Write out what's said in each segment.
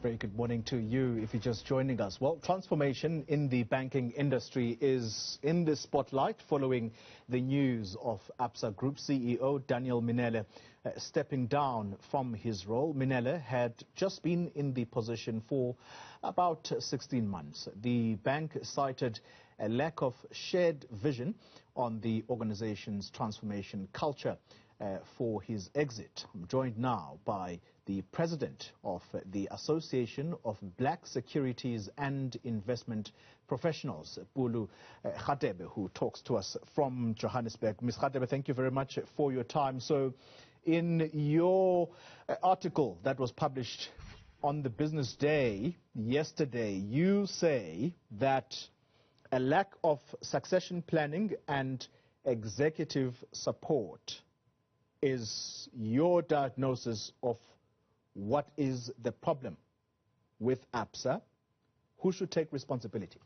Very good morning to you if you're just joining us. Well, transformation in the banking industry is in the spotlight following the news of Absa Group CEO Daniel Mminele stepping down from his role. Mminele had just been in the position for about 16 months. The bank cited a lack of shared vision on the organization's transformation culture for his exit. I'm joined now by the president of the Association of Black Securities and Investment Professionals, Polo Radebe, who talks to us from Johannesburg. Ms. Radebe, thank you very much for your time. So, in your article that was published on the Business Day yesterday, you say that a lack of succession planning and executive support is your diagnosis of what is the problem with Absa. Who should take responsibility?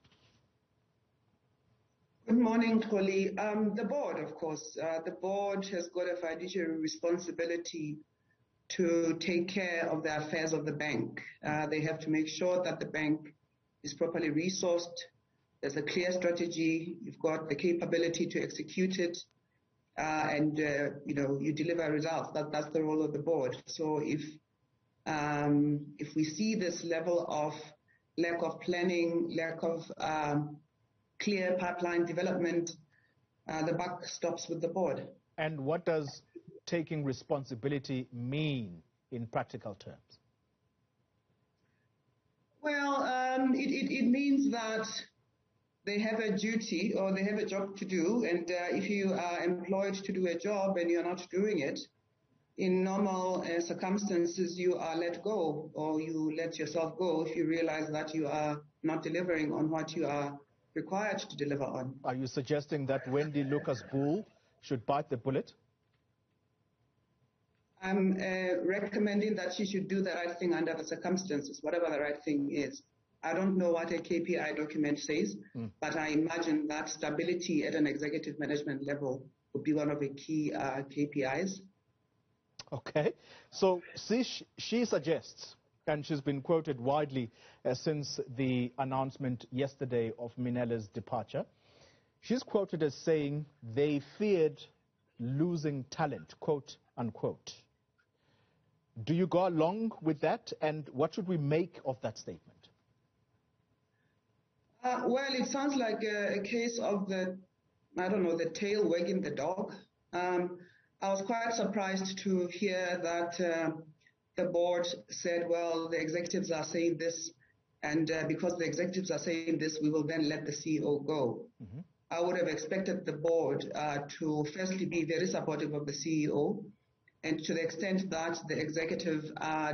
Good morning, Xoli. The board, of course. The board has got a fiduciary responsibility to take care of the affairs of the bank. They have to make sure that the bank is properly resourced. There's a clear strategy. You've got the capability to execute it. And you deliver results. That's the role of the board. So if we see this level of lack of planning, lack of clear pipeline development, the buck stops with the board. And what does taking responsibility mean in practical terms? Well, it means that they have a duty or they have a job to do, and if you are employed to do a job and you're not doing it, in normal circumstances you are let go, or you let yourself go if you realize that you are not delivering on what you are required to deliver on. Are you suggesting that Wendy Lucas Bull should bite the bullet? I'm recommending that she should do the right thing under the circumstances, whatever the right thing is. I don't know what a KPI document says, but I imagine that stability at an executive management level would be one of the key KPIs. Okay. So she suggests, and she's been quoted widely since the announcement yesterday of Mminele's departure, she's quoted as saying they feared losing talent, quote unquote. Do you go along with that, and what should we make of that statement? Well, it sounds like a case of the tail wagging the dog. I was quite surprised to hear that the board said, well, the executives are saying this, and because the executives are saying this, we will then let the CEO go. Mm-hmm. I would have expected the board to firstly be very supportive of the CEO, and to the extent that the executive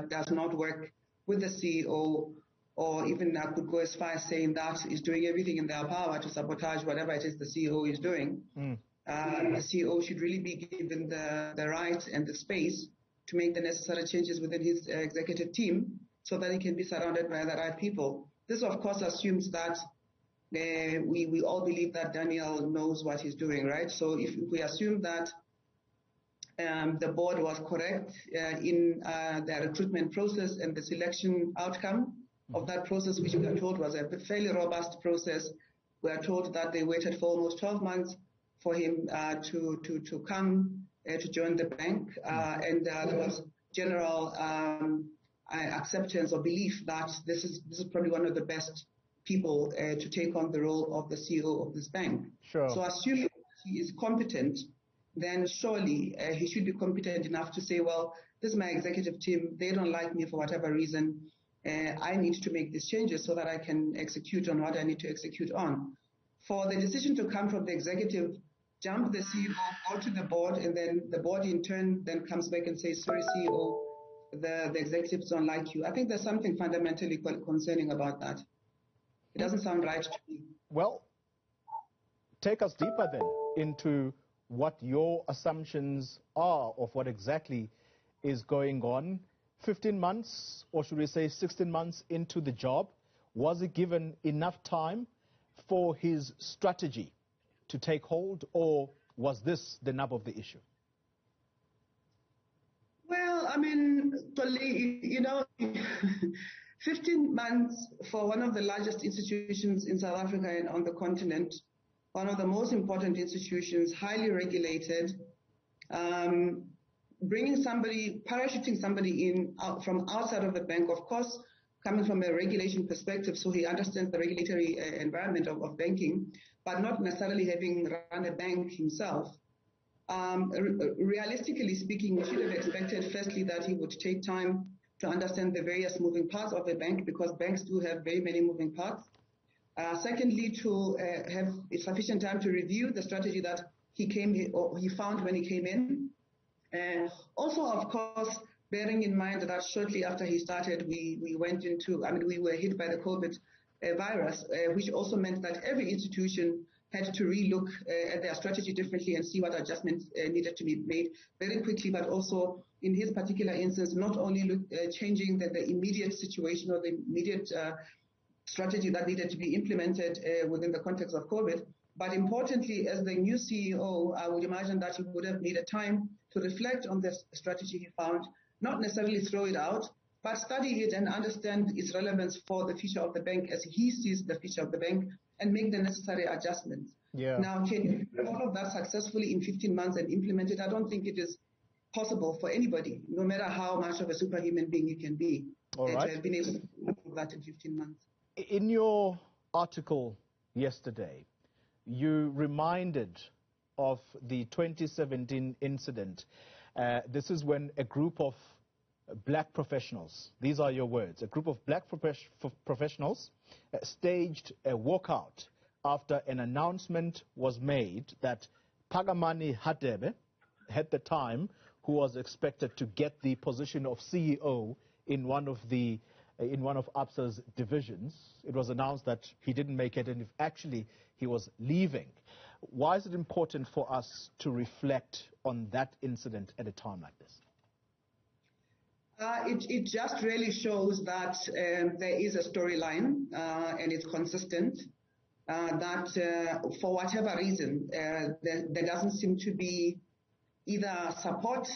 does not work with the CEO, or even I could go as far as saying that is doing everything in their power to sabotage whatever it is the CEO is doing. The CEO should really be given the right and the space to make the necessary changes within his executive team so that he can be surrounded by the right people. This, of course, assumes that we all believe that Daniel knows what he's doing, right? So if we assume that the board was correct in the recruitment process and the selection outcome of that process, which we are told was a fairly robust process. We are told that they waited for almost 12 months for him to come to join the bank, and there was general acceptance or belief that this is probably one of the best people to take on the role of the CEO of this bank. Sure. So assuming he is competent, then surely he should be competent enough to say, well, this is my executive team, they don't like me for whatever reason, I need to make these changes so that I can execute on what I need to execute on. For the decision to come from the executive, jump the CEO, go to the board, and then the board in turn then comes back and says, sorry, CEO, the executives don't like you. I think there's something fundamentally concerning about that. It doesn't sound right to me. Well, take us deeper then into what your assumptions are of what exactly is going on. 15 months, or should we say 16 months into the job, was he given enough time for his strategy to take hold, or was this the nub of the issue? Well, I mean, 15 months for one of the largest institutions in South Africa and on the continent, one of the most important institutions, highly regulated, bringing somebody, parachuting somebody in from outside of the bank, of course, coming from a regulation perspective, so he understands the regulatory environment of banking, but not necessarily having run a bank himself. Realistically speaking, we should have expected, firstly, that he would take time to understand the various moving parts of a bank, because banks do have very many moving parts. Secondly, to have sufficient time to review the strategy that he found when he came in. Also, of course, bearing in mind that shortly after he started, we were hit by the COVID virus, which also meant that every institution had to relook at their strategy differently and see what adjustments needed to be made very quickly, but also in his particular instance, not only changing the immediate situation or the immediate strategy that needed to be implemented within the context of COVID, but importantly, as the new CEO, I would imagine that he would have needed time to reflect on the strategy he found, not necessarily throw it out, but study it and understand its relevance for the future of the bank as he sees the future of the bank and make the necessary adjustments. Yeah. Now, can you do all of that successfully in 15 months and implement it? I don't think it is possible for anybody, no matter how much of a superhuman being you can be, to have been able to do that in 15 months. In your article yesterday, you reminded of the 2017 incident. This is when a group of black professionals, these are your words, a group of black professionals staged a walkout after an announcement was made that Xoli Radebe, at the time, who was expected to get the position of CEO in one of Absa's divisions, it was announced that he didn't make it, and if actually he was leaving. Why is it important for us to reflect on that incident at a time like this? It just really shows that there is a storyline and it's consistent, that for whatever reason, there doesn't seem to be either support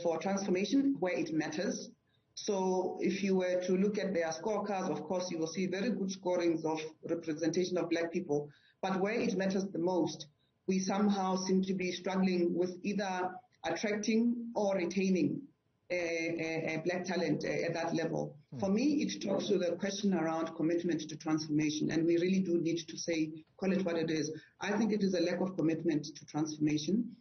for transformation where it matters. So if you were to look at their scorecards, of course, you will see very good scorings of representation of black people. But where it matters the most, we somehow seem to be struggling with either attracting or retaining a black talent at that level. For me, it talks to the question around commitment to transformation, and we really do need to call it what it is. I think it is a lack of commitment to transformation.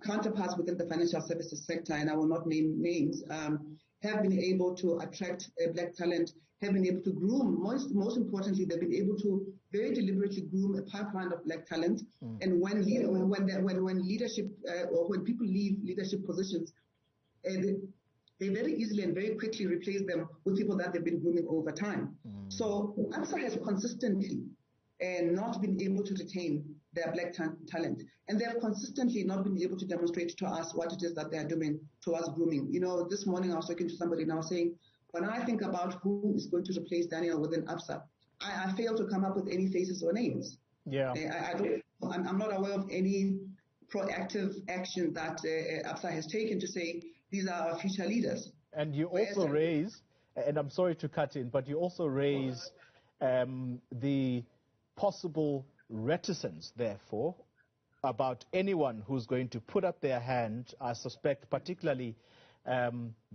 Counterparts within the financial services sector, and I will not name names, have been able to attract black talent, have been able to groom, most importantly, they've been able to very deliberately groom a pipeline of black talent. And when leadership or when people leave leadership positions, they very easily and very quickly replace them with people that they've been grooming over time. So Absa has consistently not been able to retain their black talent. And they have consistently not been able to demonstrate to us what it is that they are doing towards grooming. You know, this morning I was talking to somebody and I was saying, when I think about who is going to replace Daniel within Absa, I fail to come up with any faces or names. Yeah. I'm not aware of any proactive action that Absa has taken to say these are our future leaders. And you also raise, and I'm sorry to cut in, but you also raise the possible reticence, therefore, about anyone who's going to put up their hand, I suspect, particularly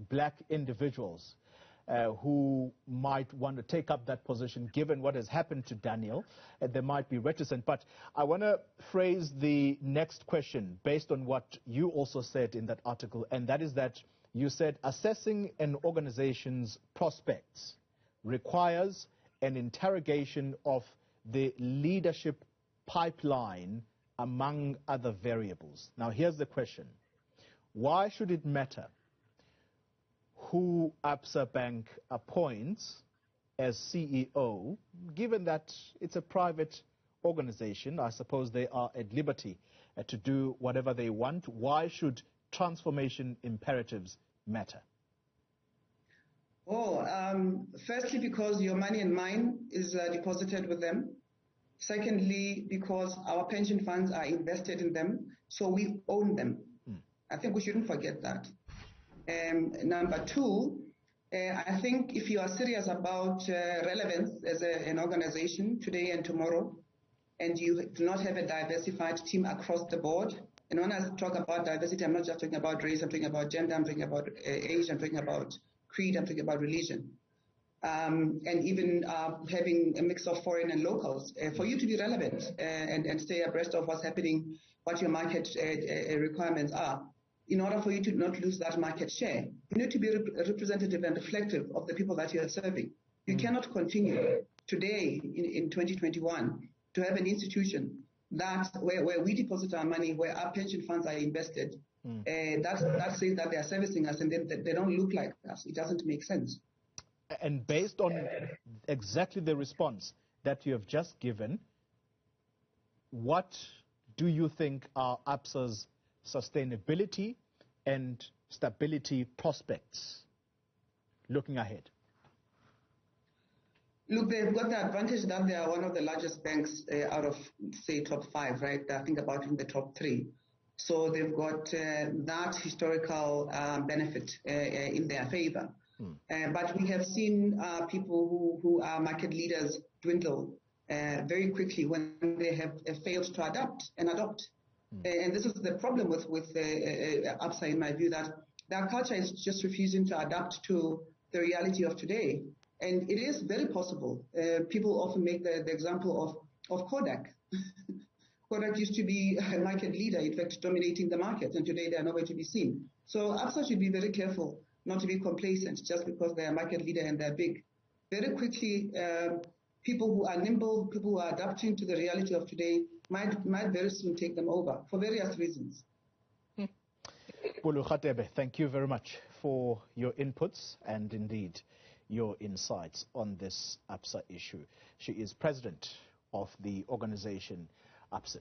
black individuals who might want to take up that position, given what has happened to Daniel. They might be reticent. But I want to phrase the next question based on what you also said in that article, and that is that you said assessing an organization's prospects requires an interrogation of the leadership pipeline among other variables. Now, here's the question. Why should it matter who Absa Bank appoints as CEO, given that it's a private organization? I suppose they are at liberty to do whatever they want. Why should transformation imperatives matter? Firstly, because your money and mine is deposited with them. Secondly, because our pension funds are invested in them, so we own them. I think we shouldn't forget that. Number two, I think if you are serious about relevance as an organization today and tomorrow, and you do not have a diversified team across the board, and when I talk about diversity, I'm not just talking about race, I'm talking about gender, I'm talking about age, I'm talking about creed, I'm talking about religion, and even having a mix of foreign and locals, for you to be relevant and stay abreast of what's happening, what your market requirements are. In order for you to not lose that market share, you need to be representative and reflective of the people that you are serving. You cannot continue today in 2021 to have an institution that where we deposit our money, where our pension funds are invested, that says that they are servicing us and they don't look like us. It doesn't make sense. And based on exactly the response that you have just given, what do you think are Absa's sustainability and stability prospects looking ahead? Look, they've got the advantage that they are one of the largest banks out of, say, top 5, right? I think about in the top 3. So they've got that historical benefit in their favor. But we have seen people who are market leaders dwindle very quickly when they have failed to adapt and adopt. And this is the problem with Absa, in my view, that their culture is just refusing to adapt to the reality of today. And it is very possible. People often make the example of Kodak. Kodak used to be a market leader, in fact, dominating the market, and today they are nowhere to be seen. So Absa should be very careful not to be complacent just because they are a market leader and they're big. Very quickly, people who are nimble, people who are adapting to the reality of today might very soon take them over for various reasons. Polo Radebe, thank you very much for your inputs and indeed your insights on this Absa issue. She is president of the organization ABSA.